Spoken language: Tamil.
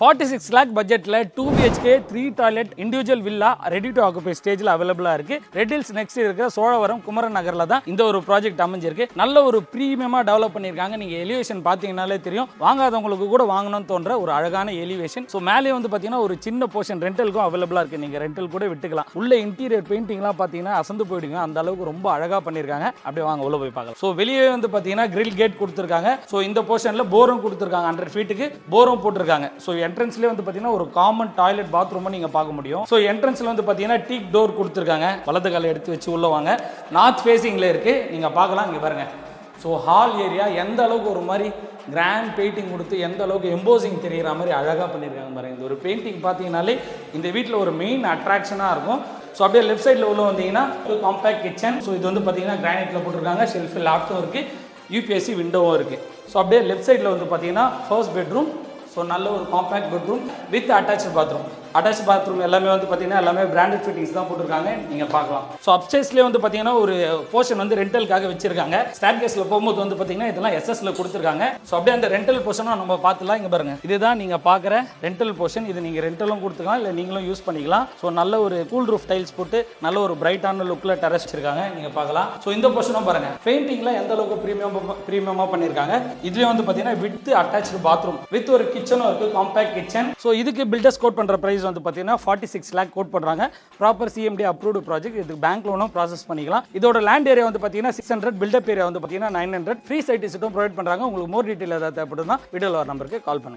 46 lakh பட்ஜெட்ல 2 BHK 3 toilet individual villa ready to occupy ஸ்டேஜ்ல அவைலபிளா இருக்கு. ரெட் ஹில்ஸ் நெக்ஸ்ட் இருக்கிற சோழவரம் குமரன் நகர்ல தான் இந்த ஒரு ப்ராஜெக்ட் அமைஞ்சிருக்கு. நல்ல ஒரு பிரீமியமா டெவலப் பண்ணிருக்காங்க. நீங்க எலிவேஷன் பாத்தீங்கன்னாலே தெரியும். வாங்காதவங்களுக்கு கூட வாங்கணும்னு தோன்ற ஒரு அழகான எலிவேஷன். ஸோ மேலே வந்து பாத்தீங்கன்னா ஒரு சின்ன போர்ஷன் ரெண்டலுக்கும் அவைலபிளா இருக்கு. நீங்க ரெண்டல் கூட விட்டுக்கலாம். உள்ள இன்டீரியர் பெயிண்டிங்லாம் பாத்தீங்கன்னா அசந்து போயிடுங்க. அந்த அளவுக்கு ரொம்ப அழகா பண்ணிருக்காங்க. அப்படியே வாங்க உள்ள போய் பார்க்கலாம். ஸோ வெளியே வந்து பாத்தீங்கன்னா கிரில் கேட் கொடுத்துருக்காங்க. ஸோ இந்த போர்ஷன்ல போரும் கொடுத்துருக்காங்க. 100 ஃபீட்டுக்கு போரும் போட்டிருக்காங்க. ஸோ என்ட்ரன்ஸ்லேயே வந்து பார்த்தீங்கன்னா ஒரு காமன் டாய்லெட் பாத்ரூம் நீங்க பார்க்க முடியும். ஸோ என்ட்ரன்ஸ்ல வந்து பார்த்தீங்கன்னா டீக் டோர் கொடுத்துருக்காங்க. வலது காலை எடுத்து வச்சு உள்ள வாங்க. நார்த் ஃபேசிங்ல இருக்கு. நீங்க பார்க்கலாம் இங்க பாருங்க. ஸோ ஹால் ஏரியா எந்த அளவுக்கு ஒரு மாதிரி கிராண்ட் பெயிண்டிங் கொடுத்து எந்த அளவுக்கு எம்போசிங் தெரிகிற மாதிரி அழகாக பண்ணியிருக்காங்க பாருங்க. இந்த ஒரு பெயிண்டிங் பார்த்தீங்கன்னாலே இந்த வீட்டில் ஒரு மெயின் அட்ராக்ஷனாக இருக்கும். ஸோ அப்படியே லெஃப்ட் சைடில் உள்ள வந்தீங்கன்னா காம்பேக்ட் கிச்சன். ஸோ இது வந்து பார்த்தீங்கன்னா கிரானைட்டில் போட்டிருக்காங்க. ஷெல்ஃப் லாஃப்ட்டும் இருக்குது. யூபிஎஸ்சி விண்டோவும் இருக்குது. ஸோ அப்படியே லெஃப்ட் சைடில் வந்து பார்த்தீங்கன்னா ஃபர்ஸ்ட் பெட்ரூம். ஸோ நல்ல ஒரு compact bedroom with attach bathroom. Attach bathroom எல்லாமே வந்து பார்த்தீங்கன்னா எல்லாமே பிராண்டட் ஃபிட்டிங்ஸ் தான் போட்டிருக்காங்க. நீங்கள் பார்க்கலாம். ஸோ அப்ஸ்டேர்ஸ்லேயே வந்து பார்த்தீங்கன்னா ஒரு போர்ஷன் வந்து ரெண்டலுக்காக வச்சிருக்காங்க. ஸ்டேர்கேஸில் போகும்போது வந்து பார்த்தீங்கன்னா இதெல்லாம் எஸ்எஸ்ல கொடுத்துருக்காங்க. ஸோ அப்படியே அந்த ரெண்டல் போர்ஷனும் நம்ம பார்த்துலாம். இங்கே பாருங்க, இதுதான் நீங்கள் பார்க்குற ரெண்டல் போர்ஷன். இது நீங்கள் ரெண்டலும் கொடுத்துக்கலாம், இல்லை நீங்களும் யூஸ் பண்ணிக்கலாம். ஸோ நல்ல ஒரு கூல் ரூஃப் டைல்ஸ் போட்டு நல்ல ஒரு பிரைட்டான லுக்கில் டெரஸ் வச்சிருக்காங்க. நீங்கள் பார்க்கலாம். ஸோ இந்த போர்ஷனும் பாருங்க, பெயிண்டிங்லாம் எந்த அளவுக்கு ப்ரீமியமாக பண்ணியிருக்காங்க. இதுலேயே வந்து பார்த்தீங்கன்னா வித் அட்டாச் பாத்ரூம் வித் ஒரு கிச்சனும் இருக்குது, காம்பேக்ட் கிச்சன். ஸோ இதுக்கு பில்டர்ஸ் கோட் பண்ணுற ப்ரைஸ் வந்து பார்த்தீங்கன்னா 46 lakh கோட் பண்றாங்க. Proper CMD approved project. இதுக்கு பேங்க் லோனும் ப்ராசஸ் பண்ணிக்கலாம். இதோட லேண்ட் ஏரியா வந்து பார்த்தீங்கன்னா 600, பில்டப் ஏரியா வந்து பார்த்தீங்கன்னா 900. ஃப்ரீ சைட் விசிட்டும் ப்ரொவைட் பண்றாங்க. உங்களுக்கு மோர் டீடைல் ஏதாவது தேவைப்படுதுன்னா வீடியோல வர நம்பருக்கு கால் பண்ணுங்க.